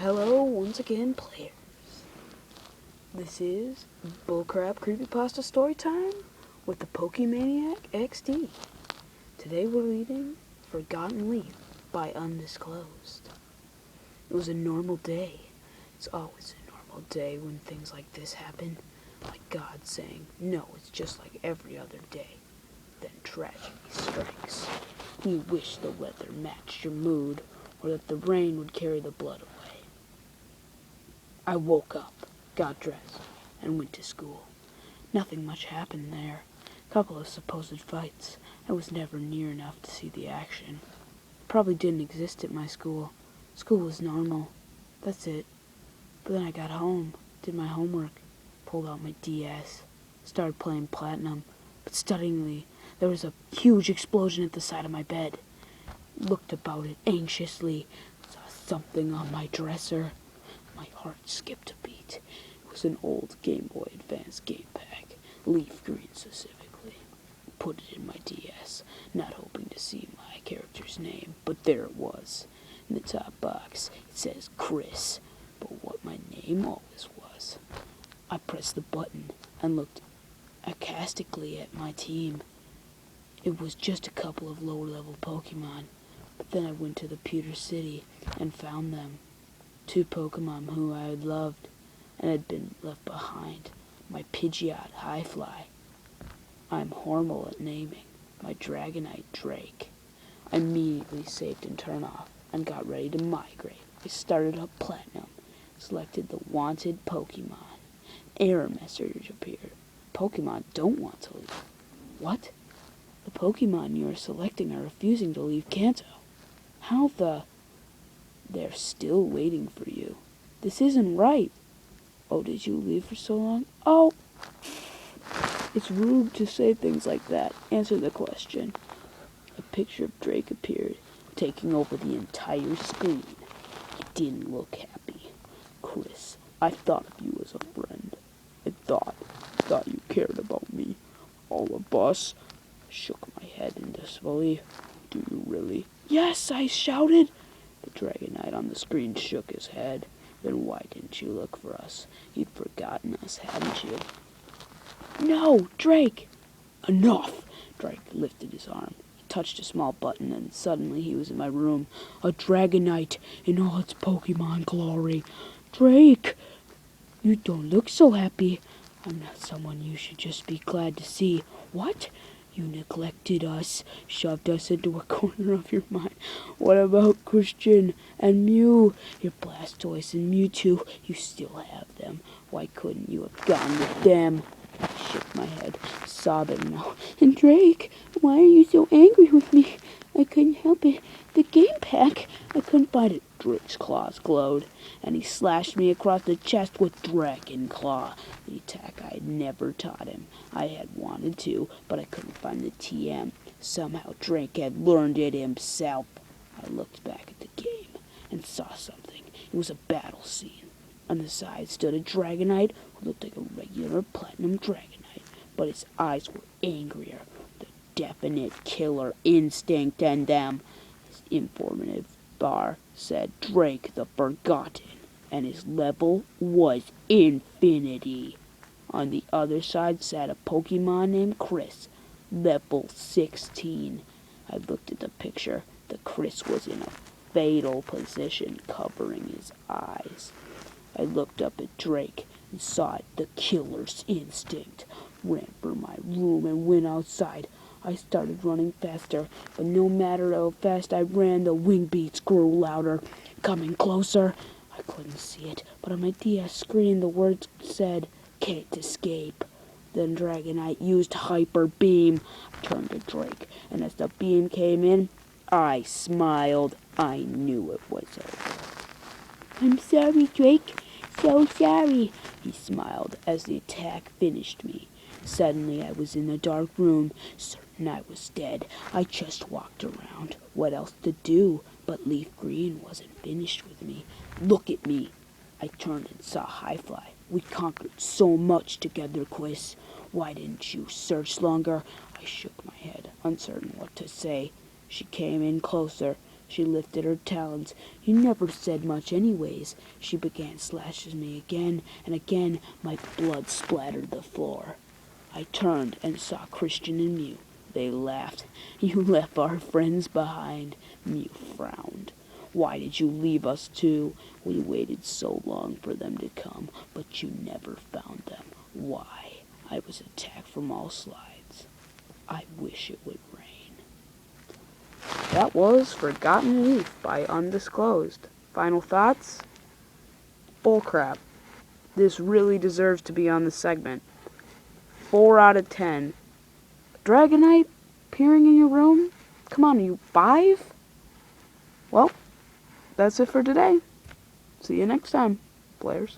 Hello once again, players. This is Bullcrap Creepypasta Storytime with the Pokemaniac XD. Today we're reading Forgotten Leaf by Undisclosed. It was a normal day. It's always a normal day when things like this happen. Like God saying, no, it's just like every other day. Then tragedy strikes. You wish the weather matched your mood, or that the rain would carry the blood away. I woke up, got dressed, and went to school. Nothing much happened there. A couple of supposed fights. I was never near enough to see the action. Probably didn't exist at my school. School was normal. That's it. But then I got home, did my homework, pulled out my DS, started playing Platinum. But suddenly, there was a huge explosion at the side of my bed. Looked about it anxiously, saw something on my dresser. My heart skipped a beat. It was an old Game Boy Advance game pack, leaf green specifically. Put it in my DS, not hoping to see my character's name, but there it was. In the top box, it says Chris, but what my name always was. I pressed the button and looked sarcastically at my team. It was just a couple of lower-level Pokemon, but then I went to the Pewter City and found them. 2 Pokemon who I had loved and had been left behind. My Pidgeot Highfly. I'm horrible at naming. My Dragonite Drake. I immediately saved and turned off and got ready to migrate. I started up Platinum, selected the wanted Pokemon. Error message appeared. Pokemon don't want to leave. What? The Pokemon you are selecting are refusing to leave Kanto. How the... They're still waiting for you. This isn't right. Oh, did you leave for so long? Oh! It's rude to say things like that. Answer the question. A picture of Drake appeared, taking over the entire screen. He didn't look happy. Chris, I thought of you as a friend. I thought you cared about me. All of us. I shook my head in disbelief. Do you really? Yes, I shouted. The Dragonite on the screen shook his head. Then why didn't you look for us? You'd forgotten us, hadn't you? No, Drake! Enough! Drake lifted his arm. He touched a small button, and suddenly he was in my room. A Dragonite in all its Pokemon glory. Drake! You don't look so happy. I'm not someone you should just be glad to see. What? You neglected us, shoved us into a corner of your mind. What about Christian and Mew? Your Blastoise and Mewtwo, you still have them. Why couldn't you have gone with them? I shook my head, sobbing now. And Drake, why are you so angry with me? I couldn't help it. The game pack, I couldn't find it. Drake's claws glowed, and he slashed me across the chest with Dragon Claw, the attack I had never taught him. I had wanted to, but I couldn't find the TM. Somehow Drake had learned it himself. I looked back at the game and saw something. It was a battle scene. On the side stood a Dragonite who looked like a regular Platinum Dragonite, but his eyes were angrier. The definite killer instinct in them. His informative bar said Drake the Forgotten, and his level was Infinity. On the other side sat a Pokemon named Chris, level 16. I looked at the picture. The Chris was in a fatal position, covering his eyes. I looked up at Drake and saw it, the killer's instinct. Ran for my room and went outside. I started running faster, but no matter how fast I ran, the wing beats grew louder, coming closer. I couldn't see it, but on my DS screen the words said, "Can't escape." Then Dragonite used Hyper Beam. I turned to Drake, and as the beam came in, I smiled. I knew it was over. I'm sorry, Drake. So sorry, he smiled as the attack finished me. Suddenly I was in a dark room, certain I was dead. I just walked around. What else to do? But Leaf Green wasn't finished with me. Look at me. I turned and saw Highfly. We conquered so much together, Quiz. Why didn't you search longer? I shook my head, uncertain what to say. She came in closer. She lifted her talons. "You never said much anyways." She began slashing me again and again. My blood splattered the floor. I turned and saw Christian and Mew. They laughed. "You left our friends behind." Mew frowned. "Why did you leave us too? We waited so long for them to come, but you never found them. Why? I was attacked from all sides. I wish it would rain." That was Forgotten Youth by Undisclosed. Final thoughts? Bullcrap. This really deserves to be on the segment. 4 out of 10. Dragonite appearing in your room? Come on, are you 5? Well, that's it for today. See you next time, players.